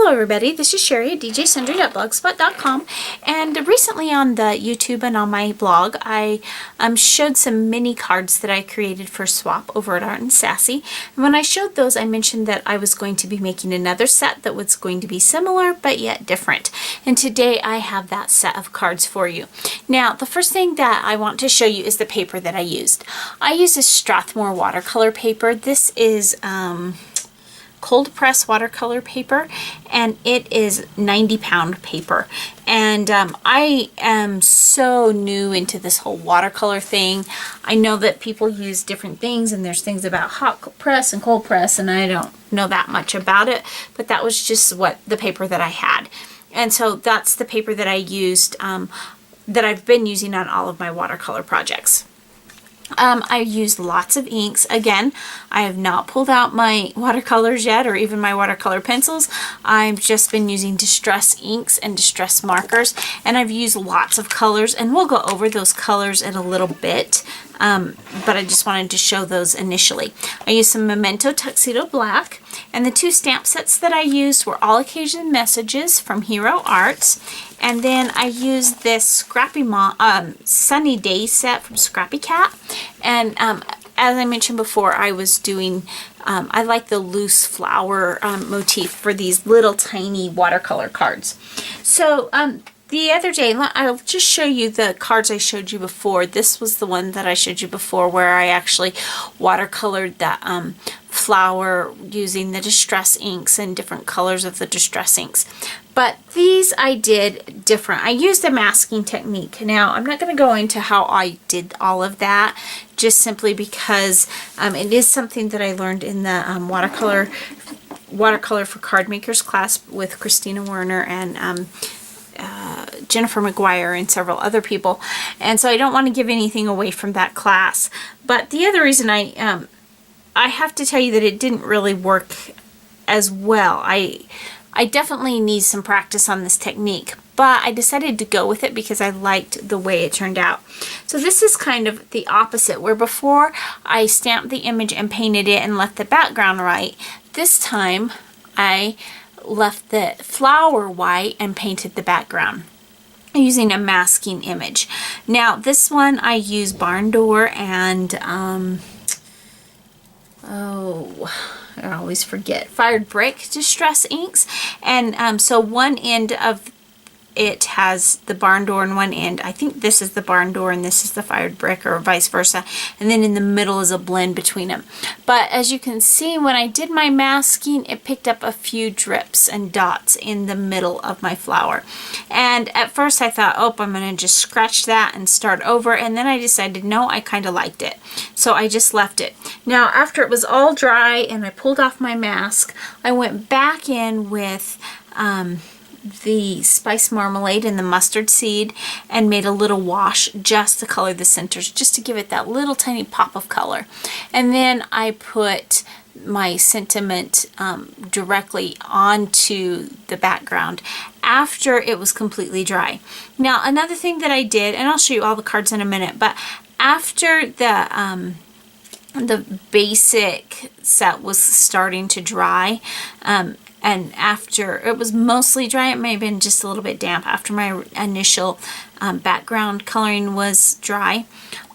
Hello everybody, this is Cheri at djsundry.blogspot.com, and recently on the YouTube and on my blog I showed some mini cards that I created for swap over at Art and Sassy. And when I showed those, I mentioned that I was going to be making another set that was going to be similar but yet different, and today I have that set of cards for you. Now the first thing that I want to show you is the paper that I used. I used a Strathmore watercolor paper. This is cold press watercolor paper, and it is 90-pound paper. And I am so new into this whole watercolor thing. I know that people use different things, and there's things about hot press and cold press, and I don't know that much about it, but that was just what the paper that I had. And so that's the paper that I used, that I've been using on all of my watercolor projects. I used lots of inks. Again, I have not pulled out my watercolors yet, or even my watercolor pencils. I've just been using distress inks and distress markers, and I've used lots of colors, and we'll go over those colors in a little bit, but I just wanted to show those initially. I used some Memento Tuxedo Black, and the two stamp sets that I used were All Occasion Messages from Hero Arts, and then I used this Scrappy Sunny Day set from Scrappy Cat. And as I mentioned before, I was doing, I like the loose flower motif for these little tiny watercolor cards. So the other day, I'll just show you the cards I showed you before. This was the one that I showed you before where I actually watercolored the flower using the distress inks and different colors of the distress inks. But these I did different. I used a masking technique. Now, I'm not going to go into how I did all of that, just simply because it is something that I learned in the watercolor for card makers class with Christina Werner and Jennifer McGuire and several other people. And so I don't want to give anything away from that class. But the other reason I have to tell you that it didn't really work as well. I definitely need some practice on this technique, but I decided to go with it because I liked the way it turned out. So this is kind of the opposite, where before I stamped the image and painted it and left the background white. This time I left the flower white and painted the background using a masking image. Now this one I use barn door and I always forget, fired brick distress inks, and so one end of it has the barn door in one end. I think this is the barn door and this is the fired brick, or vice versa, and then in the middle is a blend between them. But as you can see, when I did my masking, it picked up a few drips and dots in the middle of my flower, and at first I thought, oh, I'm gonna just scratch that and start over, and then I decided no, I kind of liked it, so I just left it. Now after it was all dry and I pulled off my mask, I went back in with the spice marmalade and the mustard seed and made a little wash just to color the centers, just to give it that little tiny pop of color. And then I put my sentiment directly onto the background after it was completely dry. Now another thing that I did, and I'll show you all the cards in a minute, but after the basic set was starting to dry, and after it was mostly dry, it may have been just a little bit damp after my initial background coloring was dry,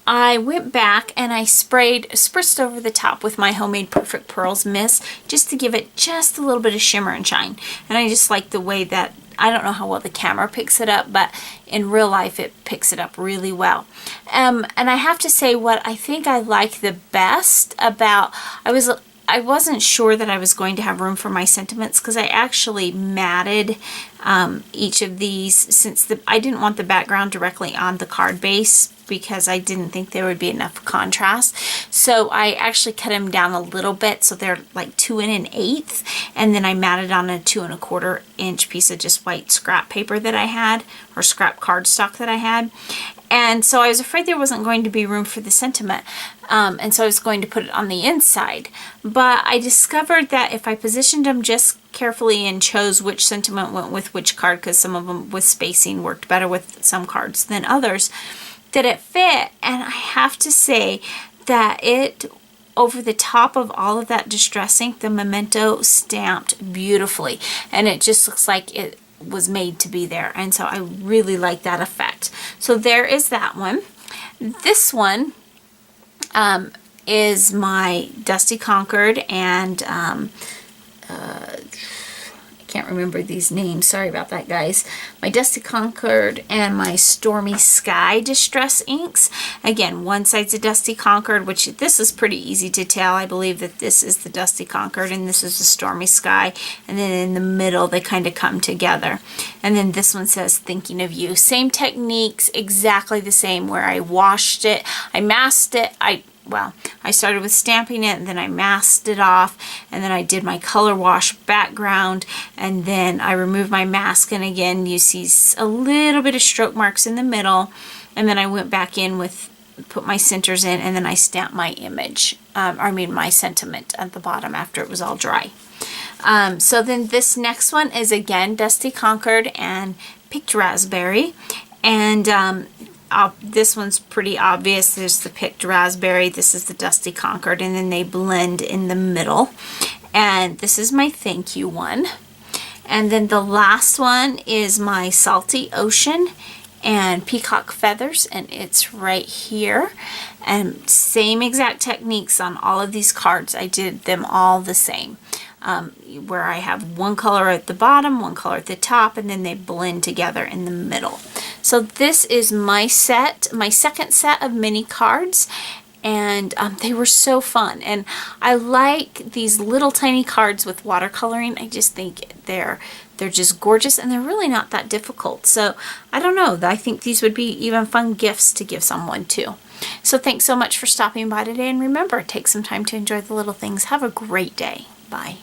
I went back and I spritzed over the top with my homemade Perfect Pearls mist just to give it just a little bit of shimmer and shine. And I just like the way that, I don't know how well the camera picks it up, but in real life it picks it up really well. And I have to say, what I think I like the best about, I wasn't sure that I was going to have room for my sentiments, because I actually matted each of these, since I didn't want the background directly on the card base because I didn't think there would be enough contrast. So I actually cut them down a little bit so they're like 2 1/8, and then I matted on a 2 1/4 inch piece of just white scrap paper that I had, or scrap cardstock that I had. And so I was afraid there wasn't going to be room for the sentiment, and so I was going to put it on the inside. But I discovered that if I positioned them just carefully and chose which sentiment went with which card, because some of them with spacing worked better with some cards than others, that it fit. And I have to say that it over the top of all of that distress ink, the Memento stamped beautifully, and it just looks like it was made to be there, and so I really like that effect. So there is that one. This one is my Dusty Concord, and I can't remember these names. Sorry about that, guys. My Dusty Concord and my Stormy Sky Distress inks. Again, one side's a Dusty Concord, which this is pretty easy to tell. I believe that this is the Dusty Concord and this is the Stormy Sky. And then in the middle, they kind of come together. And then this one says Thinking of You. Same techniques, exactly the same, where I washed it, I masked it, I started with stamping it, and then I masked it off, and then I did my color wash background, and then I removed my mask, and again you see a little bit of stroke marks in the middle, and then I went back in with, put my centers in, and then I stamped my image, my sentiment at the bottom after it was all dry. So then this next one is again Dusty Concord and Picked Raspberry, and this one's pretty obvious. There's the Picked Raspberry, this is the Dusty Concord, and then they blend in the middle. And this is my Thank You one. And then the last one is my Salty Ocean and Peacock Feathers, and it's right here. And same exact techniques on all of these cards. I did them all the same. Where I have one color at the bottom, one color at the top, and then they blend together in the middle. So this is my set, my second set of mini cards, and they were so fun. And I like these little tiny cards with watercoloring. I just think they're just gorgeous, and they're really not that difficult. So I don't know, I think these would be even fun gifts to give someone too. So thanks so much for stopping by today, and remember, take some time to enjoy the little things. Have a great day. Bye.